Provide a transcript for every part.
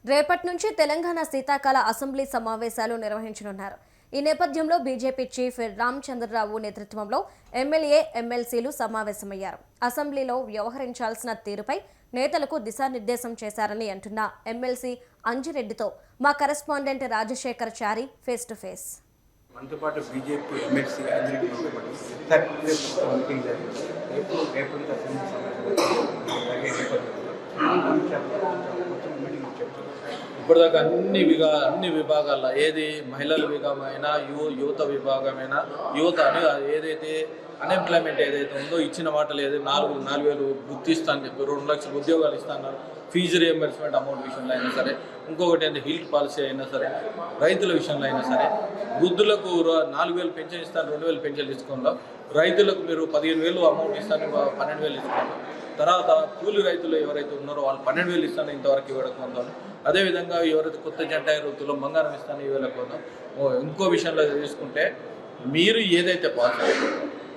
రేపటి నుంచి తెలంగాణ శీతాకాల అసెంబ్లీ సమావేశాలు నిర్వహించనున్నారు. ఈ నేపథ్యంలో బీజేపీ చీఫ్ రామచంద్రరావు నేతృత్వంలో ఎమ్మెల్యే ఎమ్మెల్సీలు సమావేశమయ్యారు. అసెంబ్లీలో వ్యవహరించాల్సిన తీరుపై నేతలకు దిశానిర్దేశం చేశారని అంటున్న ఎమ్మెల్సీ అంజిరెడ్డితో మా correspondent Rajasekhar Chari face to face. మనతో పాటు బీజేపీ ఎమ్మెల్సీ అంజిరెడ్డి ఇప్పటిదాకా అన్ని విభాగాల్లో ఏది మహిళల విభాగమైనా యువత విభాగమైనా యువత అని ఏదైతే అన్ఎంప్లాయ్మెంట్ ఏదైతే ఉందో ఇచ్చిన మాటలు ఏదైతే 4,000 గుర్తిస్తా అని చెప్పి 2 లక్షల ఉద్యోగాలు ఇస్తున్నారు. ఫీజు రియంబర్స్మెంట్ అమౌంట్ విషయంలో అయినా సరే, ఇంకొకటి అంటే హెల్త్ పాలసీ అయినా సరే, రైతుల విషయంలో అయినా సరే, వృద్ధులకు 4,000 పెన్షన్ ఇస్తాను, 2,000 పెన్షన్లు ఇచ్చుకుందాం. రైతులకు మీరు 15,000 అమౌంట్ ఇస్తాను, 12,000 ఇచ్చుకుందాం. తర్వాత కూలి రైతులు ఎవరైతే ఉన్నారో వాళ్ళు 12,000 ఇస్తాను, ఇంతవరకు ఇవ్వకపోతాను. అదేవిధంగా ఎవరైతే కొత్త జంట రైతులు బంగారం ఇస్తాను ఇవ్వలేకపోతాం. ఇంకో విషయంలో తీసుకుంటే మీరు ఏదైతే పాస్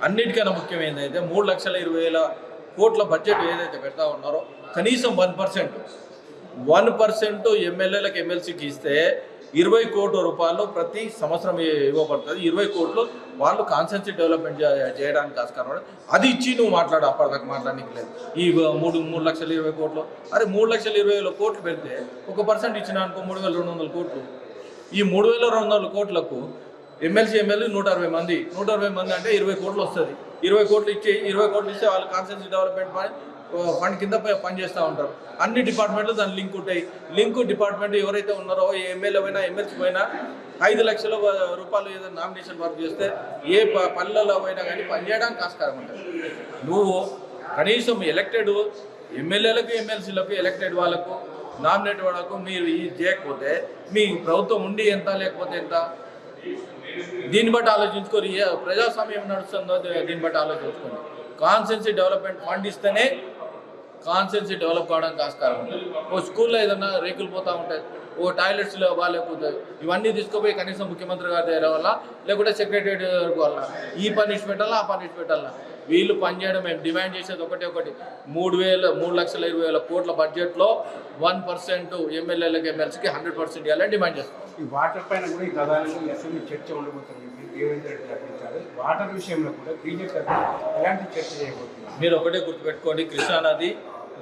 అన్నిటికన్నా ముఖ్యం ఏంటంటే 3,20,000 కోట్ల బడ్జెట్ ఏదైతే పెడతా ఉన్నారో కనీసం 1% ఎమ్మెల్యేలకు ఎమ్మెల్సీకి ఇస్తే 20 కోట్ల రూపాయలు ప్రతి సంవత్సరం ఇవ్వబడుతుంది. 20 కోట్లు వాళ్ళు కాన్స్టిట్యూన్సీ డెవలప్మెంట్ చేయడానికి ఆస్కారం. అది ఇచ్చి నువ్వు మాట్లాడు, అప్పటిదాకా మాట్లాడడానికి లేదు. ఈ 3,20,000 కోట్లు, అరే 3,20,000 కోట్లు పెడితే 1% ఇచ్చిన అనుకో 3,200 కోట్లు. ఈ 3,200 కోట్లకు ఎమ్మెల్సీ ఎమ్మెల్యే 160 మంది అంటే 20 కోట్లు వస్తుంది. 20 కోట్లు ఇస్తే వాళ్ళు కాన్స్టిట్యూన్సీ డెవలప్మెంట్ ఫండ్ కింద పనిచేస్తూ ఉంటారు. అన్ని డిపార్ట్మెంట్లు దాని లింక్ ఉంటాయి. డిపార్ట్మెంట్ ఎవరైతే ఉన్నారో ఎమ్మెల్యే అయినా ఎమ్మెల్సీ అయినా 5 లక్షల రూపాయలు ఏదైనా నామినేషన్ వర్క్ చేస్తే ఏ పల్లెల్లో అయినా కానీ పనిచేయడానికి ఆస్కారం ఉంటుంది. నువ్వు కనీసం ఎలక్టెడ్ ఎమ్మెల్యేలకు ఎమ్మెల్సీలకు ఎలక్టెడ్ వాళ్ళకు నామినేట్ వాళ్ళకు మీరు ఇది చేయకపోతే మీ ప్రభుత్వం ఉండి ఎంత లేకపోతే ఎంత, దీన్ని బట్టి ఆలోచించుకొని ప్రజాస్వామ్యం నడుస్తుందో దీన్ని బట్టి ఆలోచించుకోండి. కాన్స్టిట్యూన్సీ డెవలప్మెంట్ ఫండ్ ఇస్తేనే కాన్స్టిట్యూన్సీ డెవలప్ కావడానికి ఆస్కారం ఉంటుంది. ఓ స్కూల్లో ఏదైనా రేకులు పోతూ ఉంటాయి, ఓ టాయిలెట్స్లో బాగాలేకపోతాయి, ఇవన్నీ తీసుకుపోయి కనీసం ముఖ్యమంత్రి గారి దగ్గర వల్ల లేకుంటే సెక్రటరీ వల్ల ఈ పనిష్ పెట్టాలా ఆ పనిష్ పెట్టాలా. వీళ్ళు పనిచేయడం మేము డిమాండ్ చేసేది ఒకటి 3,20,000 కోట్ల బడ్జెట్లో 1% ఎమ్మెల్యేలకు ఎమ్మెల్సీకి 100% ఇవ్వాలని డిమాండ్ చేస్తాం. ఈ వాటర్ పైన కూడా ఈ ప్రధానంగా అసెంబ్లీ చర్చ ఉండబోతుంది. వాటర్ విషయంలో కూడా బీజేపీ ఎలాంటి చర్చ చేయబోతున్నారు? మీరు ఒకటే గుర్తుపెట్టుకోండి, కృష్ణా నది,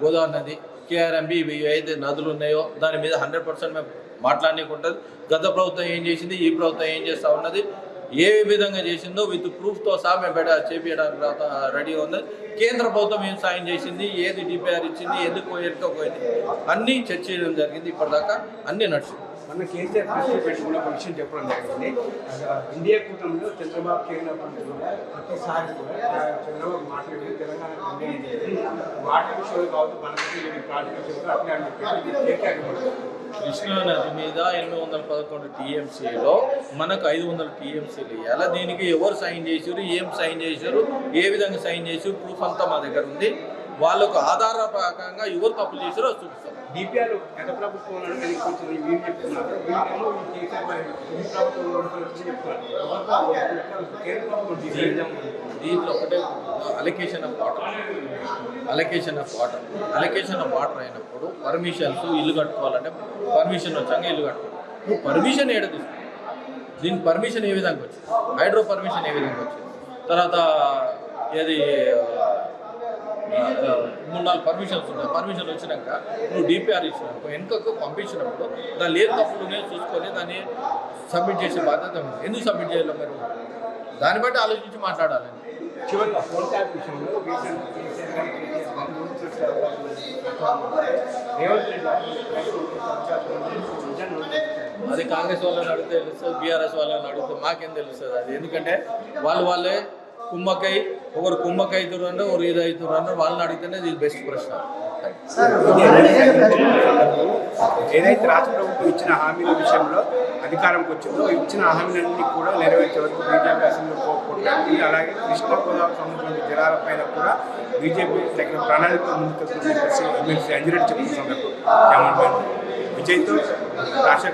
గోదావరి నది, కేఆర్ఎంబి ఇవి ఏదైతే నదులు ఉన్నాయో దాని మీద 100% మేము మాట్లాడడానికి ఉంటుంది. గత ప్రభుత్వం ఏం చేసింది, ఈ ప్రభుత్వం ఏం చేస్తూ ఉన్నది, ఏ విధంగా చేసిందో విత్ ప్రూఫ్తో సహా మేము చేపించడానికి రెడీగా ఉంది. కేంద్ర ప్రభుత్వం ఏం సాయం చేసింది, ఏది డిపిఆర్ ఇచ్చింది, ఎందుకు ఎరుకపోయింది అన్నీ చర్చ చేయడం జరిగింది. ఇప్పటిదాకా అన్నీ నడిచింది. మన కేసీఆర్ ప్రెస్ పెట్టుకున్న ఒక విషయం చెప్పడం జరిగింది. ఇండియా కూటమిలో చంద్రబాబు చేరినప్పుడు కూడా ప్రతిసారి కూడా చంద్రబాబు మాట్లాడి తెలంగాణ వాటర్ విషయంలో కావచ్చు, మన ప్రాజెక్టు విషయంలో అట్లా అని చెప్పి కృష్ణా నది మీద 811 టీఎంసీలో మనకు 500 టీఎంసీలు ఇవ్వాలి. దీనికి ఎవరు సైన్ చేశారు, ఏం సైన్ చేశారు, ఏ విధంగా సైన్ చేశారు, ప్రూఫ్ అంతా మా దగ్గర ఉంది. వాళ్ళకు ఆధార ప్రకారంగా ఎవరు తప్పు చేశారో చూపిస్తారు. డిపిఆర్ గత ప్రభుత్వం చెప్తున్నారు, దీంట్లో ఒకటే అలొకేషన్ ఆఫ్ వాటర్ అయినప్పుడు పర్మిషన్స్ ఇల్లు కట్టుకోవాలంటే పర్మిషన్ వచ్చాక ఇల్లు కట్టుకోవాలి. నువ్వు పర్మిషన్ ఏడ తీసుకున్నావు, దీనికి పర్మిషన్ ఏ విధంగా వచ్చింది, హైడ్రో పర్మిషన్ ఏ విధంగా వచ్చింది, తర్వాత ఏది 3-4 పర్మిషన్స్ ఉన్నాయి. పర్మిషన్ వచ్చినాక నువ్వు డిపిఆర్ ఇచ్చినావు, వెనుకకు పంపించినప్పుడు దాన్ని లేదు తప్పులునే చూసుకొని దాన్ని సబ్మిట్ చేసే బాధ్యత ఉంది. ఎందుకు సబ్మిట్ చేయాలి మీరు, దాన్ని బట్టి ఆలోచించి మాట్లాడాలి. చివరిగా ఫోన్ ట్యాప్ విషయంలో అది కాంగ్రెస్ వాళ్ళని అడిగితే తెలుస్తుంది, బీఆర్ఎస్ వాళ్ళని అడిగితే మాకేం తెలుస్తుంది అది. ఎందుకంటే వాళ్ళే కుమ్మకై ఒకరు కుమ్మకైతున్నారు, ఒకరు ఇది అవుతున్నారు, వాళ్ళని అడిగితేనే ఇది బెస్ట్ ప్రశ్న. ఏదైతే రాష్ట్ర ప్రభుత్వం ఇచ్చిన హామీల విషయంలో అధికారంకి వచ్చిందో ఇచ్చిన హామీలన్నీ కూడా నెరవేర్చే వరకు బీజేపీ అసెంబ్లీ కోరుకుంటుంది. అలాగే కృష్ణా గోదావరి సంబంధించిన జలాలపైన కూడా బీజేపీ తగిన ప్రణాళికతో ముందుకు ఎమ్మెల్సీ అంజిరెడ్డి చెప్తున్న సందర్భం విజయ్తో రాష్ట్ర